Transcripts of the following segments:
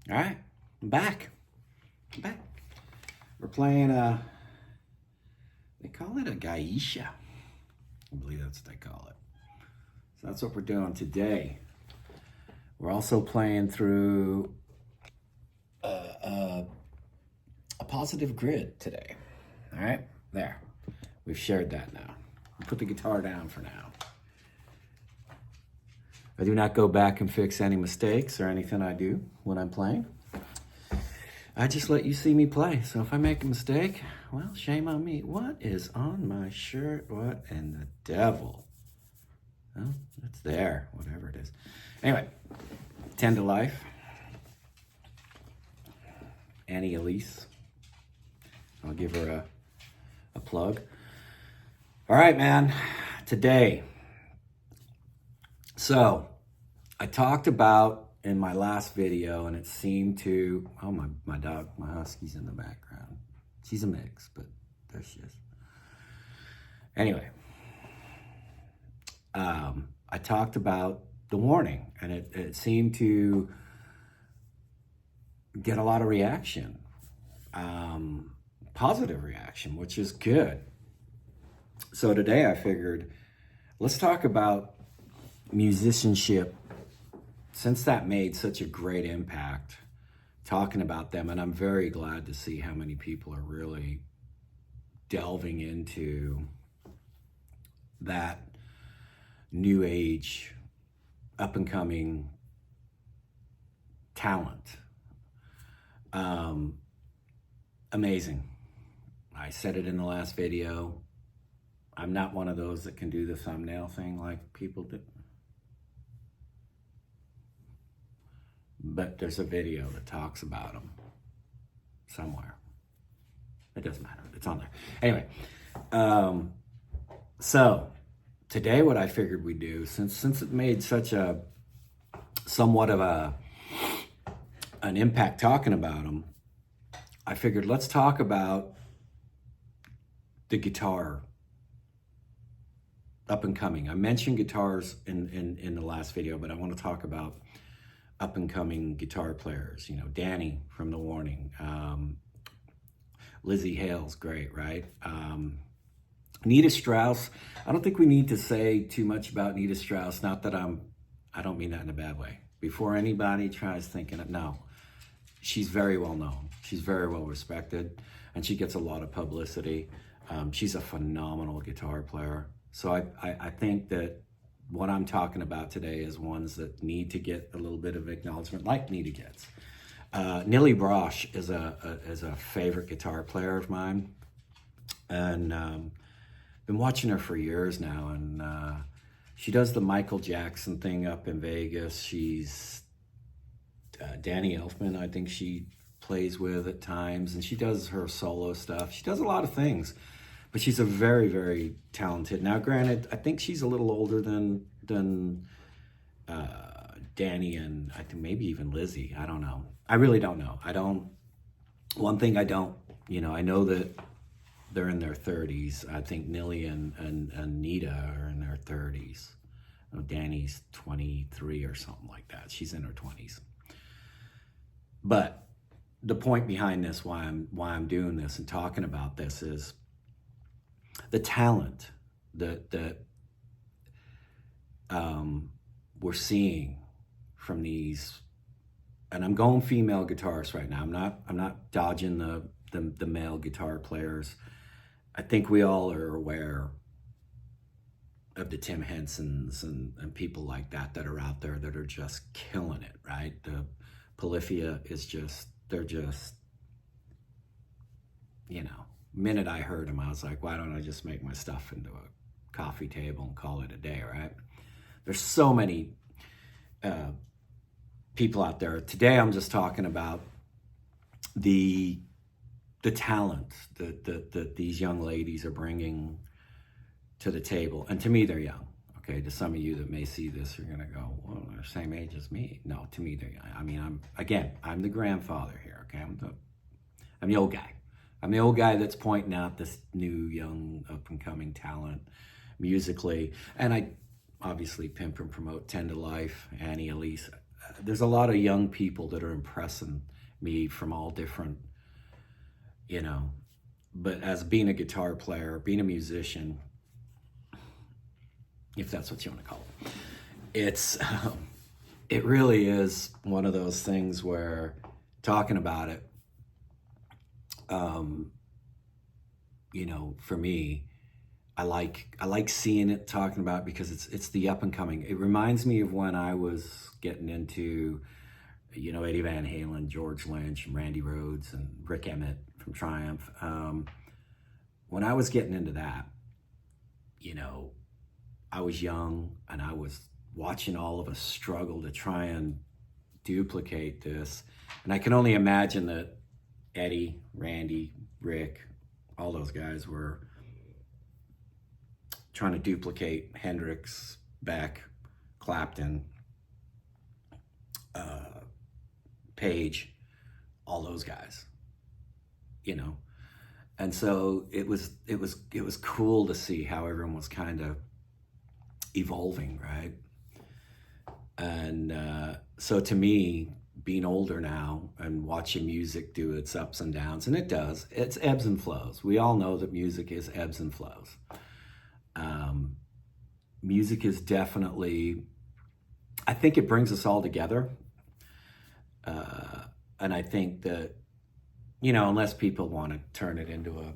All right, I'm back. We're playing they call it a geisha. I believe that's what they call it. So that's what we're doing today. We're also playing through a positive grid today. All right, there. We've shared that now. We'll put the guitar down for now. I do not go back and fix any mistakes or anything I do when I'm playing. I just let you see me play. So if I make a mistake, well, shame on me. What is on my shirt? What in the devil? Well, it's there, whatever it is. Anyway, 10 to life. Annie Elise. I'll give her a plug. All right, man. Today. So, I talked about in my last video, and it seemed to, oh, my dog, my husky's in the background. She's a mix, but there she is. Anyway, I talked about the warning, and it seemed to get a lot of reaction, positive reaction, which is good. So today I figured, let's talk about musicianship, since that made such a great impact, talking about them. And I'm very glad to see how many people are really delving into that new age, up and coming talent. Amazing. I said it in the last video. I'm not one of those that can do the thumbnail thing like people do. But there's a video that talks about them somewhere. It doesn't matter. It's on there. Anyway, so today what I figured we'd do, since it made such a somewhat of an impact talking about them, I figured let's talk about the guitar up and coming. I mentioned guitars in the last video, but I want to talk about up and coming guitar players. You know, Danny from The Warning, Lizzie Hale's great, right? Nita Strauss. I don't think we need to say too much about Nita Strauss. Not that I don't mean that in a bad way. Before anybody tries thinking it, no. She's very well known. She's very well respected, and she gets a lot of publicity. She's a phenomenal guitar player. So I think that what I'm talking about today is ones that need to get a little bit of acknowledgement, like Nita gets. Nilly Brosh is a favorite guitar player of mine, and been watching her for years now. And she does the Michael Jackson thing up in Vegas. She's Danny Elfman, I think she plays with at times, and she does her solo stuff. She does a lot of things. But she's a very, very talented. Now, granted, I think she's a little older than Danny and I think maybe even Lizzie. I don't know. I really don't know. One thing I don't, I know that they're in their 30s. I think Nilly and Nita are in their 30s. Danny's 23 or something like that. She's in her 20s. But the point behind this, why I'm doing this and talking about this, is the talent that we're seeing from these, and I'm going female guitarists right now. I'm not dodging the male guitar players. I think we all are aware of the Tim Hensons and people like that are out there that are just killing it, right? The Polyphia is just, they're just, minute I heard them, I was like, why don't I just make my stuff into a coffee table and call it a day, right? There's so many people out there. Today I'm just talking about the talent that these young ladies are bringing to the table. And to me, they're young. Okay, to some of you that may see this, you're gonna go, well, they're the same age as me. No, to me, they're young. I mean, I'm the grandfather here, okay? I'm the old guy. I'm the old guy that's pointing out this new, young, up-and-coming talent musically. And I obviously pimp and promote 10 to Life, Annie, Elise. There's a lot of young people that are impressing me from all different, but as being a guitar player, being a musician, if that's what you want to call it, it really is one of those things where talking about it, for me, I like seeing it, talking about it, because it's the up and coming. It reminds me of when I was getting into, Eddie Van Halen, George Lynch, and Randy Rhoads, and Rick Emmett from Triumph. When I was getting into that, I was young and I was watching all of us struggle to try and duplicate this. And I can only imagine that Eddie, Randy, Rick, all those guys were trying to duplicate Hendrix, Beck, Clapton, Page, all those guys, And so it was cool to see how everyone was kind of evolving, right? And so to me, being older now and watching music do its ups and downs, and it does, it's ebbs and flows. We all know that music is ebbs and flows. Music is definitely, I think it brings us all together. And I think that, unless people want to turn it into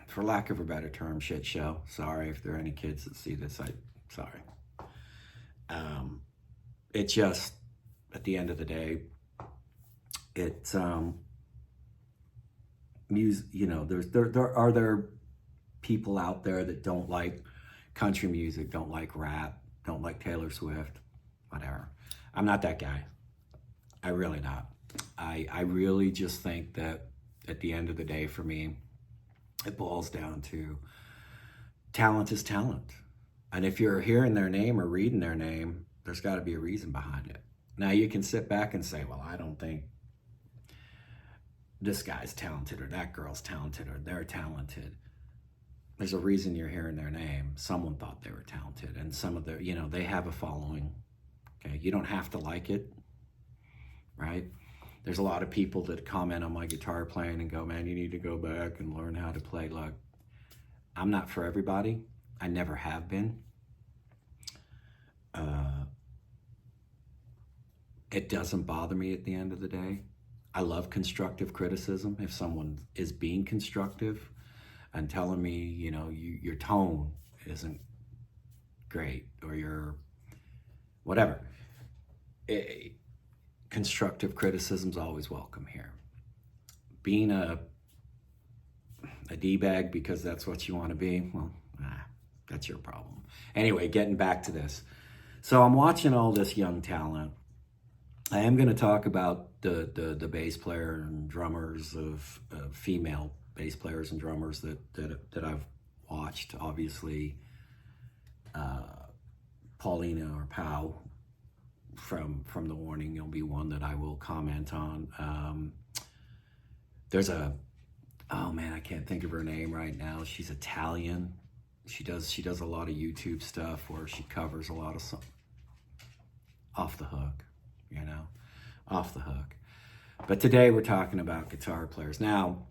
for lack of a better term, shit show. Sorry if there are any kids that see this. Sorry. It just, at the end of the day, it's music. There people out there that don't like country music, don't like rap, don't like Taylor Swift, whatever. I'm not that guy. I really not. I really just think that at the end of the day, for me, it boils down to talent is talent. And if you're hearing their name or reading their name, there's got to be a reason behind it. Now you can sit back and say, well, I don't think this guy's talented or that girl's talented or they're talented. There's a reason you're hearing their name. Someone thought they were talented, and some of their, they have a following. Okay, you don't have to like it, right? There's a lot of people that comment on my guitar playing and go, man, you need to go back and learn how to play. Look, I'm not for everybody. I never have been. It doesn't bother me at the end of the day. I love constructive criticism. If someone is being constructive and telling me, your tone isn't great or your whatever. Constructive criticism's always welcome here. Being a D-bag because that's what you want to be, well, that's your problem. Anyway, getting back to this. So I'm watching all this young talent. I am going to talk about the bass player and drummers of female bass players and drummers that I've watched. Obviously, Paulina or Pow from the Warning. It'll be one that I will comment on. There's oh man, I can't think of her name right now. She's Italian. She does a lot of YouTube stuff where she covers a lot of songs. Off the hook, off the hook. But today we're talking about guitar players. Now,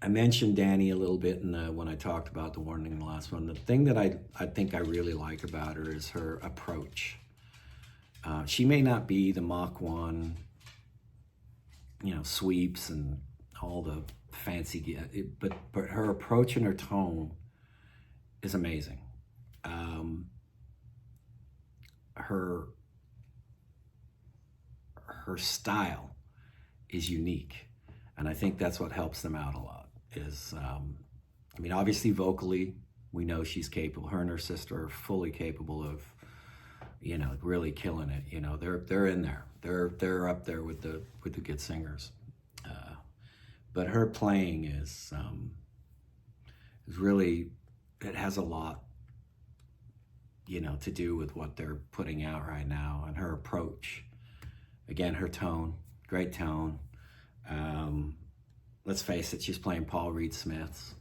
I mentioned Danny a little bit when I talked about the Warning in the last one. The thing that I think I really like about her is her approach. She may not be the Mach 1, sweeps and all the fancy, but her approach and her tone is amazing. Her style is unique, and I think that's what helps them out a lot. Obviously vocally, we know she's capable. Her and her sister are fully capable of, really killing it. They're in there. They're up there with the good singers. But her playing is really, it has a lot, to do with what they're putting out right now, and her approach. Again, her tone, great tone. Let's face it, she's playing Paul Reed Smiths.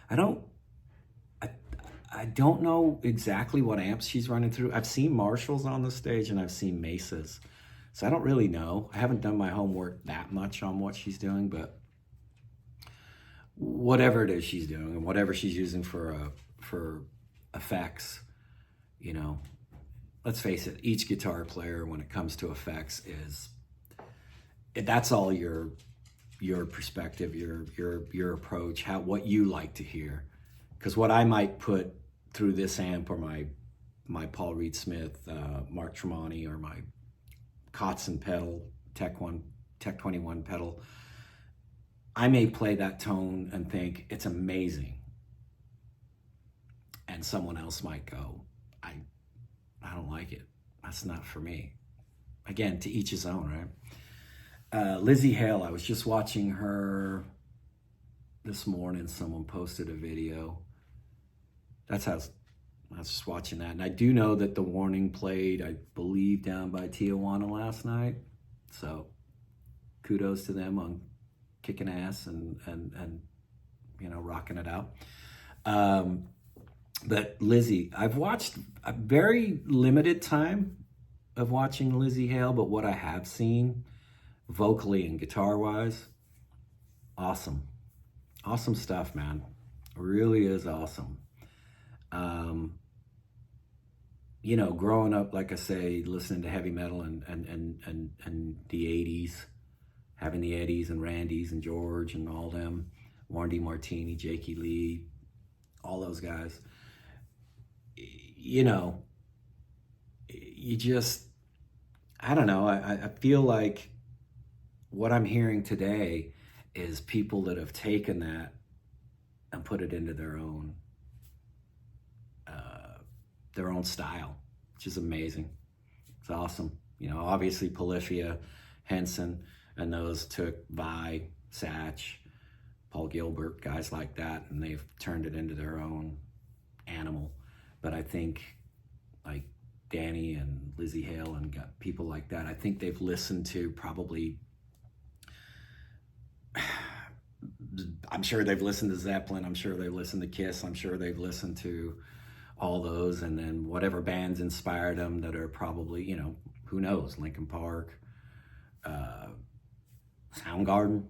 I don't know exactly what amps she's running through. I've seen Marshalls on the stage and I've seen Mesas. So I don't really know. I haven't done my homework that much on what she's doing, but whatever it is she's doing and whatever she's using for effects, let's face it, each guitar player when it comes to effects that's all your perspective, your approach, what you like to hear. Because what I might put through this amp or my Paul Reed Smith, Mark Tremonti, or my Kotzen pedal, Tech 21 pedal, I may play that tone and think it's amazing. And someone else might go, I don't like it. That's not for me. Again, to each his own, right? Lizzie Hale, I was just watching her this morning. Someone posted a video. I was just watching that. And I do know that the Warning played, I believe, down by Tijuana last night. So kudos to them on kicking ass and rocking it out. But Lizzie, I've watched a very limited time of watching Lizzie Hale, but what I have seen vocally and guitar-wise, awesome. Awesome stuff, man. It really is awesome. Growing up, like I say, listening to heavy metal and the 80s, having the Eddies and Randys and George and all them, Warren D. Martini, Jakey Lee, all those guys, you just, I don't know, I feel like what I'm hearing today is people that have taken that and put it into their own style, which is amazing. It's awesome. Obviously Polyphia, Henson, and those took Vi, Satch, Paul Gilbert, guys like that, and they've turned it into their own animal. But I think like Danny and Lizzie Hale and got people like that, I think they've listened to probably, I'm sure they've listened to Zeppelin, I'm sure they've listened to Kiss, I'm sure they've listened to all those, and then whatever bands inspired them that are probably, who knows, Linkin Park, Soundgarden,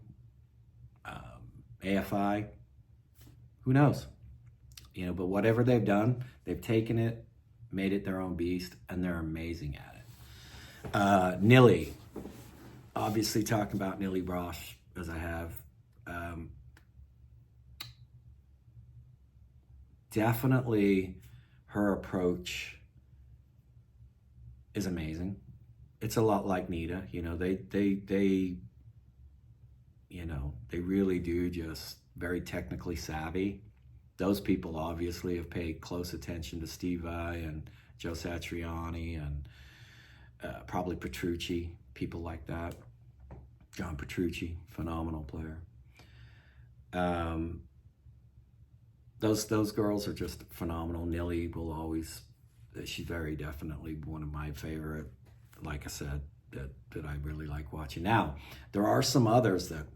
AFI, who knows? But whatever they've done, they've taken it, made it their own beast, and they're amazing at it. Nilly, obviously talking about Nilly Brosh, as I have, definitely her approach is amazing. It's a lot like Nita, they really do just very technically savvy. Those people obviously have paid close attention to Steve Vai and Joe Satriani and probably Petrucci, people like that. John Petrucci, phenomenal player. Those girls are just phenomenal. Nilly will always she's very definitely one of my favorite, like I said, that I really like watching. Now, there are some others that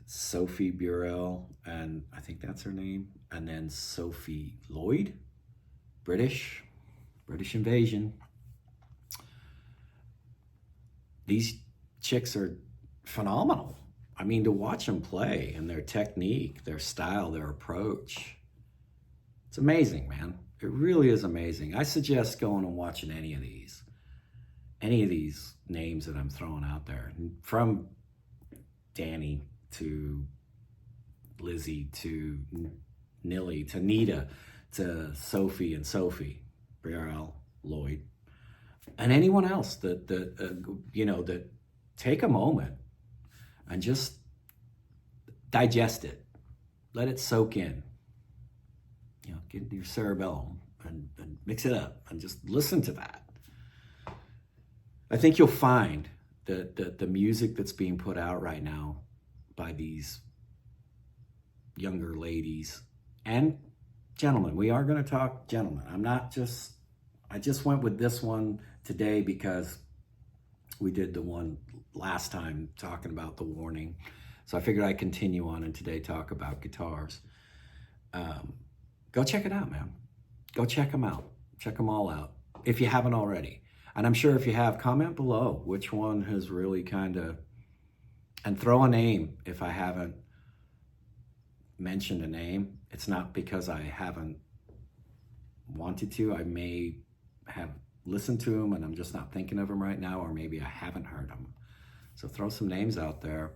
Sophie Burrell, and I think that's her name, and then Sophie Lloyd, British Invasion. These chicks are phenomenal. I mean, to watch them play and their technique, their style, their approach, it's amazing, man. It really is amazing. I suggest going and watching any of these names that I'm throwing out there, from Danny to Lizzie to Nilly to Nita to Sophie and Sophie, Brielle, Lloyd, and anyone else that take a moment and just digest it, let it soak in. Get into your cerebellum and mix it up and just listen to that. I think you'll find that the music that's being put out right now by these younger ladies and gentlemen, we are going to talk gentlemen. I just went with this one today because we did the one last time talking about the warning. So I figured I'd continue on and today talk about guitars. Go check it out, man. Go check them out. Check them all out if you haven't already. And I'm sure if you have, comment below which one has really and throw a name if I haven't mentioned a name. It's not because I haven't wanted to. I may have listened to them and I'm just not thinking of them right now, or maybe I haven't heard them. So throw some names out there.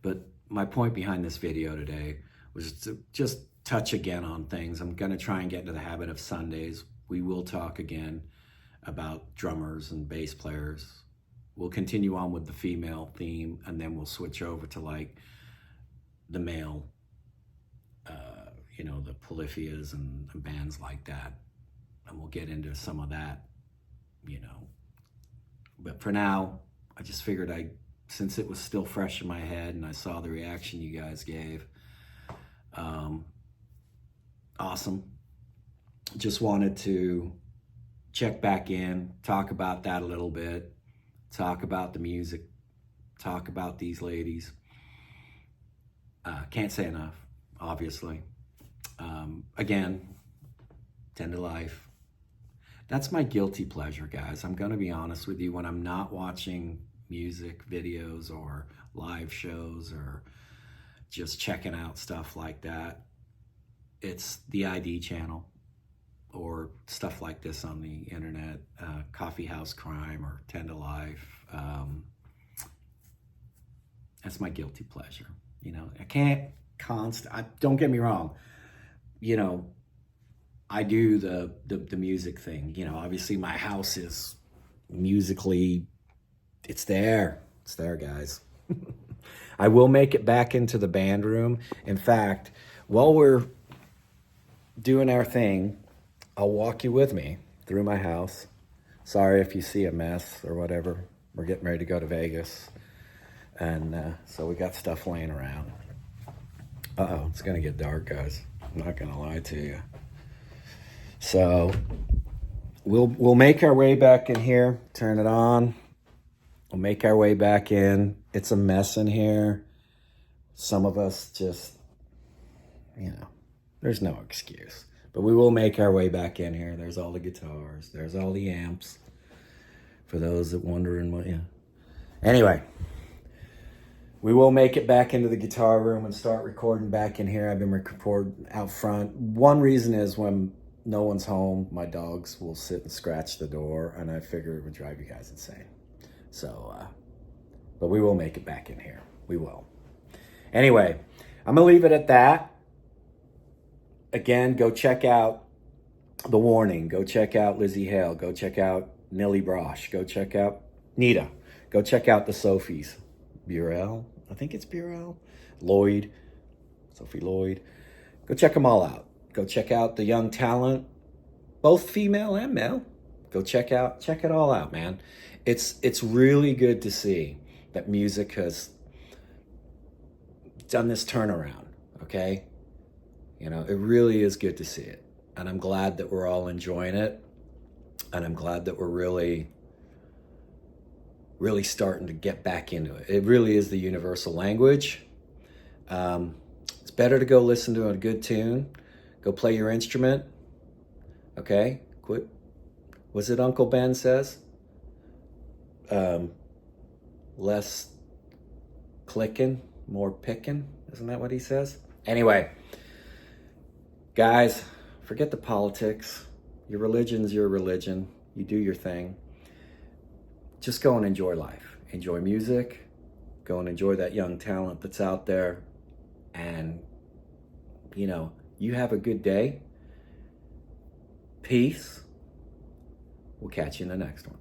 But my point behind this video today was to just touch again on things. I'm going to try and get into the habit of Sundays. We will talk again about drummers and bass players. We'll continue on with the female theme, and then we'll switch over to like the male, the Polyphias and bands like that. And we'll get into some of that, But for now, I just figured since it was still fresh in my head and I saw the reaction you guys gave, awesome. Just wanted to check back in, talk about that a little bit, talk about the music, talk about these ladies. Can't say enough, obviously. Again, Tend to Life. That's my guilty pleasure, guys. I'm going to be honest with you. When I'm not watching music videos or live shows or just checking out stuff like that, it's the ID channel or stuff like this on the internet, Coffee House Crime or Tend to Life. That's my guilty pleasure. I can't don't get me wrong. I do the music thing. Obviously my house is musically, it's there, guys. I will make it back into the band room. In fact, while we're doing our thing, I'll walk you with me through my house. Sorry if you see a mess or whatever. We're getting ready to go to Vegas. And so we got stuff laying around. Uh-oh, it's going to get dark, guys. I'm not going to lie to you. So we'll make our way back in here. Turn it on. We'll make our way back in. It's a mess in here. Some of us just, there's no excuse. But we will make our way back in here. There's all the guitars. There's all the amps. For those that wondering what, Anyway, we will make it back into the guitar room and start recording back in here. I've been recording out front. One reason is when no one's home, my dogs will sit and scratch the door, and I figure it would drive you guys insane. So, but we will make it back in here. We will. Anyway, I'm going to leave it at that. Again, go check out The Warning. Go check out Lizzie Hale. Go check out Nilly Brosh. Go check out Nita. Go check out the Sophies. Burrell. I think it's Burrell. Lloyd. Sophie Lloyd. Go check them all out. Go check out the young talent, both female and male. Go check it all out, man. It's really good to see that music has done this turnaround, okay? It really is good to see it. And I'm glad that we're all enjoying it. And I'm glad that we're really starting to get back into it. It really is the universal language. It's better to go listen to a good tune. Go play your instrument. Okay? Quit. Was it Uncle Ben says? Less clicking, more picking. Isn't that what he says? Anyway, guys, forget the politics. Your religion's your religion. You do your thing. Just go and enjoy life. Enjoy music. Go and enjoy that young talent that's out there. And, you have a good day. Peace. We'll catch you in the next one.